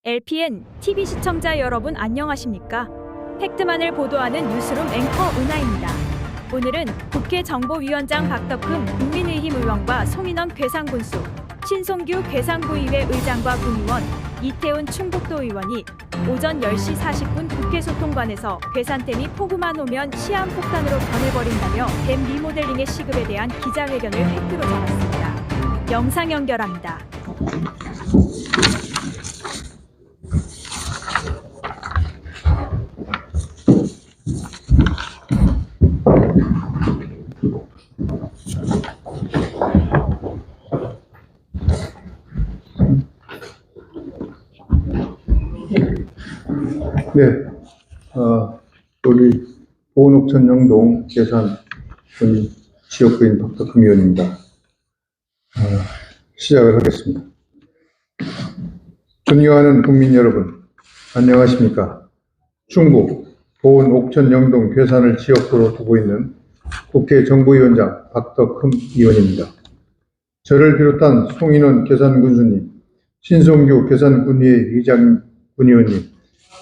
LPN TV 시청자 여러분 안녕하십니까? 팩트만을 보도하는 뉴스룸 앵커 은하입니다. 오늘은 국회 정보위원장 박덕흠 국민의힘 의원과 송인원 괴산군수, 신송규 괴산구의회 의장과 군의원, 이태훈 충북도 의원이 오전 10시 40분 국회 소통관에서 괴산댐이 포구만 오면 시한폭탄으로 변해버린다며 댐 리모델링의 시급에 대한 기자회견을 팩트로 전했습니다. 영상 연결합니다. 네, 우리 보은옥천 영동 괴산 지역구인 박덕흠 의원입니다. 시작을 하겠습니다. 존경하는 국민 여러분, 안녕하십니까? 충북 보은옥천 영동 괴산을 지역구로 두고 있는 국회 정보위원장 박덕흠 의원입니다. 저를 비롯한 송인원 괴산군수님, 신송규 괴산군의회 의장 군의원님,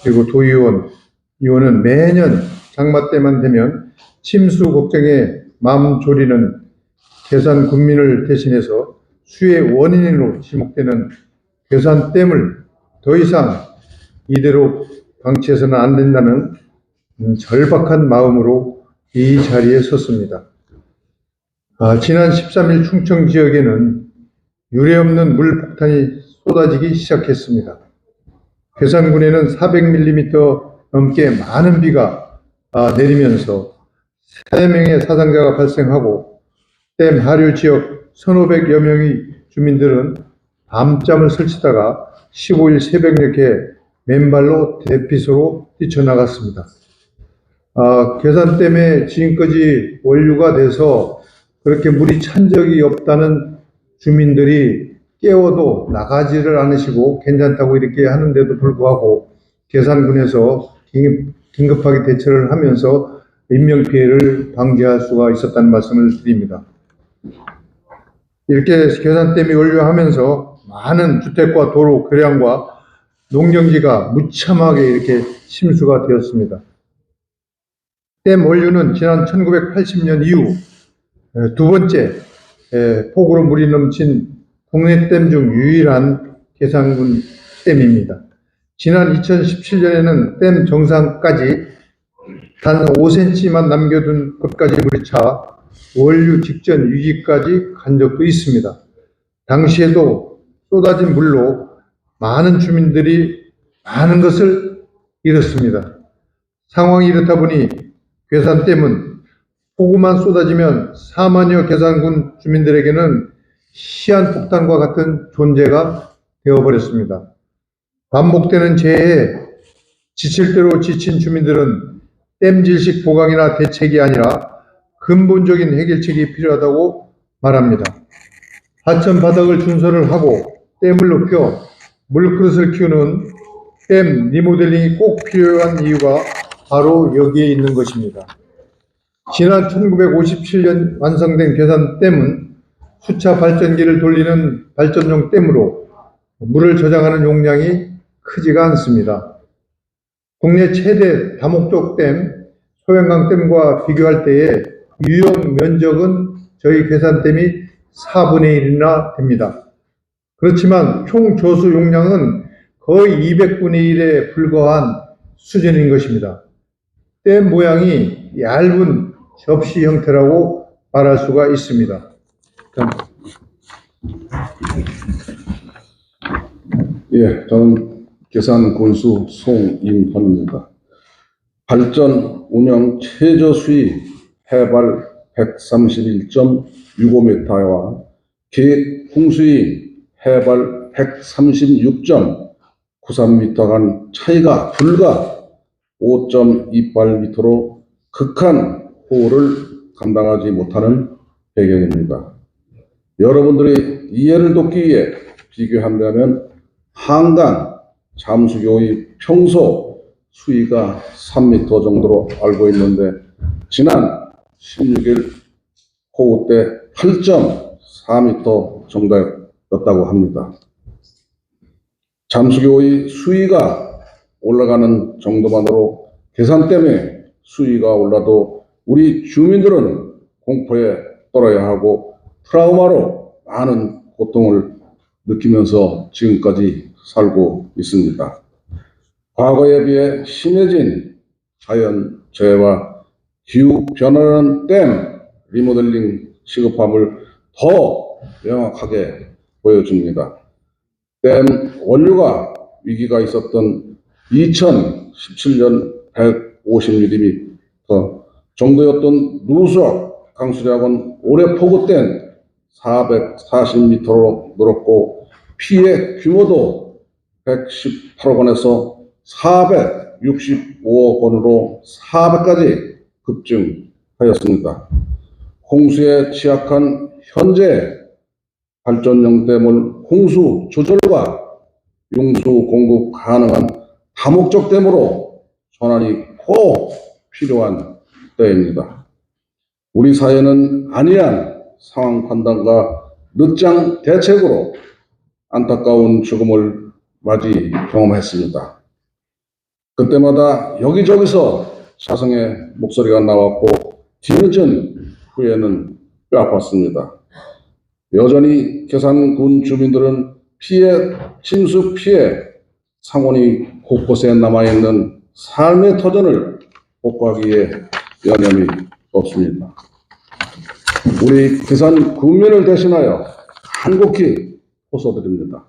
그리고 도의원, 의원은 매년 장마 때만 되면 침수 걱정에 마음 졸이는 괴산 군민을 대신해서 수해 원인으로 지목되는 괴산댐을 더 이상 이대로 방치해서는 안 된다는 절박한 마음으로 이 자리에 섰습니다. 지난 13일 충청 지역에는 유례없는 물폭탄이 쏟아지기 시작했습니다. 괴산군에는 400mm 넘게 많은 비가 내리면서 3명의 사상자가 발생하고 댐 하류 지역 1,500여 명의 주민들은 밤잠을 설치다가 15일 새벽녘에 맨발로 대피소로 뛰쳐나갔습니다. 괴산댐에 지금까지 원류가 돼서 그렇게 물이 찬 적이 없다는 주민들이 깨워도 나가지를 않으시고 괜찮다고 이렇게 하는데도 불구하고 괴산군에서 긴급하게 대처를 하면서 인명피해를 방지할 수가 있었다는 말씀을 드립니다. 이렇게 괴산댐이 원류하면서 많은 주택과 도로, 교량과 농경지가 무참하게 이렇게 침수가 되었습니다. 댐 원류는 지난 1980년 이후 두 번째 폭우로 물이 넘친 국내 댐 중 유일한 괴산군 댐입니다. 지난 2017년에는 댐 정상까지 단 5cm만 남겨둔 것까지 물이 차 원류 직전 위기까지 간 적도 있습니다. 당시에도 쏟아진 물로 많은 주민들이 많은 것을 잃었습니다. 상황이 이렇다 보니 괴산댐은 폭우만 쏟아지면 4만여 괴산군 주민들에게는 시한폭탄과 같은 존재가 되어버렸습니다. 반복되는 재해에 지칠 대로 지친 주민들은 댐질식 보강이나 대책이 아니라 근본적인 해결책이 필요하다고 말합니다. 하천 바닥을 준설을 하고 댐을 높여 물그릇을 키우는 댐 리모델링이 꼭 필요한 이유가 바로 여기에 있는 것입니다. 지난 1957년 완성된 괴산댐은 수차 발전기를 돌리는 발전용 댐으로 물을 저장하는 용량이 크지가 않습니다. 국내 최대 다목적 댐, 소양강 댐과 비교할 때에 유용 면적은 저희 괴산댐이 4분의 1이나 됩니다. 그렇지만 총 조수 용량은 거의 200분의 1에 불과한 수준인 것입니다. 댐 모양이 얇은 접시 형태라고 말할 수가 있습니다. 예, 저는 괴산군수 송인헌입니다. 발전 운영 최저 수위 해발 131.65m와 계획 풍수위 해발 136.93m 간 차이가 불과 5.28m로 극한 호우를 감당하지 못하는 배경입니다. 여러분들의 이해를 돕기 위해 비교한다면 한강 잠수교의 평소 수위가 3m 정도로 알고 있는데 지난 16일 호우때 8.4m 정도였다고 합니다. 잠수교의 수위가 올라가는 정도만으로 계산댐의 수위가 올라도 우리 주민들은 공포에 떨어야 하고 트라우마로 많은 고통을 느끼면서 지금까지 살고 있습니다. 과거에 비해 심해진 자연재해와 기후변화라는 댐 리모델링 시급함을 더 명확하게 보여줍니다. 댐 원유가 위기가 있었던 2017년 150mm 정도였던 누수역 강수량은 올해 포급된 440m로 늘었고 피해 규모도 118억 원에서 465억 원으로 4배까지 급증하였습니다. 홍수에 취약한 현재 발전용 댐을 홍수 조절과 용수 공급 가능한 다목적 댐으로 전환이 꼭 필요한 때입니다. 우리 사회는 안이한 상황 판단과 늦장 대책으로 안타까운 죽음을 맞이 경험했습니다. 그때마다 여기저기서 자성의 목소리가 나왔고 뒤늦은 후회는 뼈아팠습니다. 여전히 계산군 주민들은 침수 피해 상원이 곳곳에 남아있는 삶의 터전을 복구하기에 여념이 없습니다. 우리 계산 군민을 대신하여 간곡히 호소드립니다.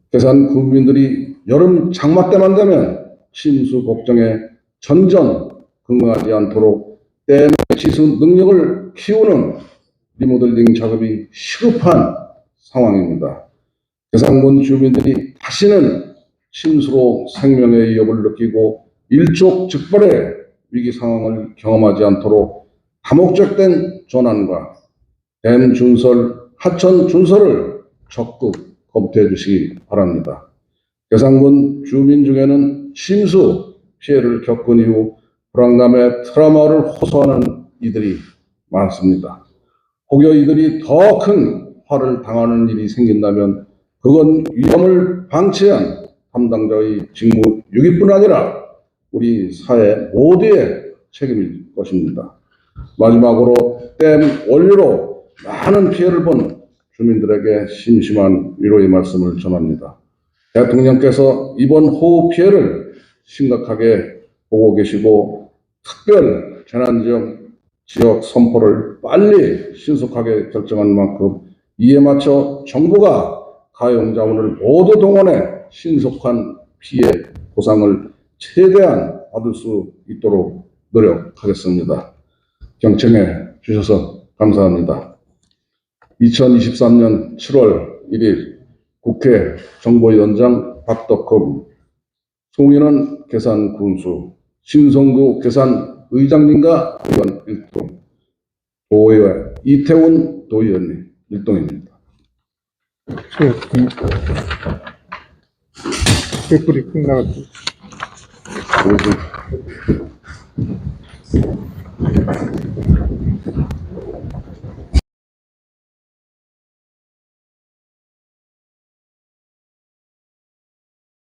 계산 군민들이 여름 장마 때만 되면 침수 걱정에 전전긍긍하지 않도록 댐의 지수 능력을 키우는 리모델링 작업이 시급한 상황입니다. 계산군 주민들이 다시는 침수로 생명의 위협을 느끼고 일촉즉발의 위기 상황을 경험하지 않도록 다목적된 전환과 댐 준설, 하천 준설을 적극 검토해 주시기 바랍니다. 계산군 주민 중에는 침수 피해를 겪은 이후 불안감에 트라우마를 호소하는 이들이 많습니다. 혹여 이들이 더 큰 화를 당하는 일이 생긴다면 그건 위험을 방치한 담당자의 직무 유기뿐 아니라 우리 사회 모두의 책임일 것입니다. 마지막으로 댐 원유로 많은 피해를 본 주민들에게 심심한 위로의 말씀을 전합니다. 대통령께서 이번 호우 피해를 심각하게 보고 계시고 특별 재난지역 선포를 빨리 신속하게 결정한 만큼 이에 맞춰 정부가 가용자원을 모두 동원해 신속한 피해 보상을 최대한 받을 수 있도록 노력하겠습니다. 경청해 주셔서 감사합니다. 2023년 7월 1일 국회 정보위원장 박덕흠, 송인원 계산군수, 신성구 계산의장님과 의원 1동, 도의회 이태훈 도의원님 1동입니다. 댓글이 끝나갔죠. 모두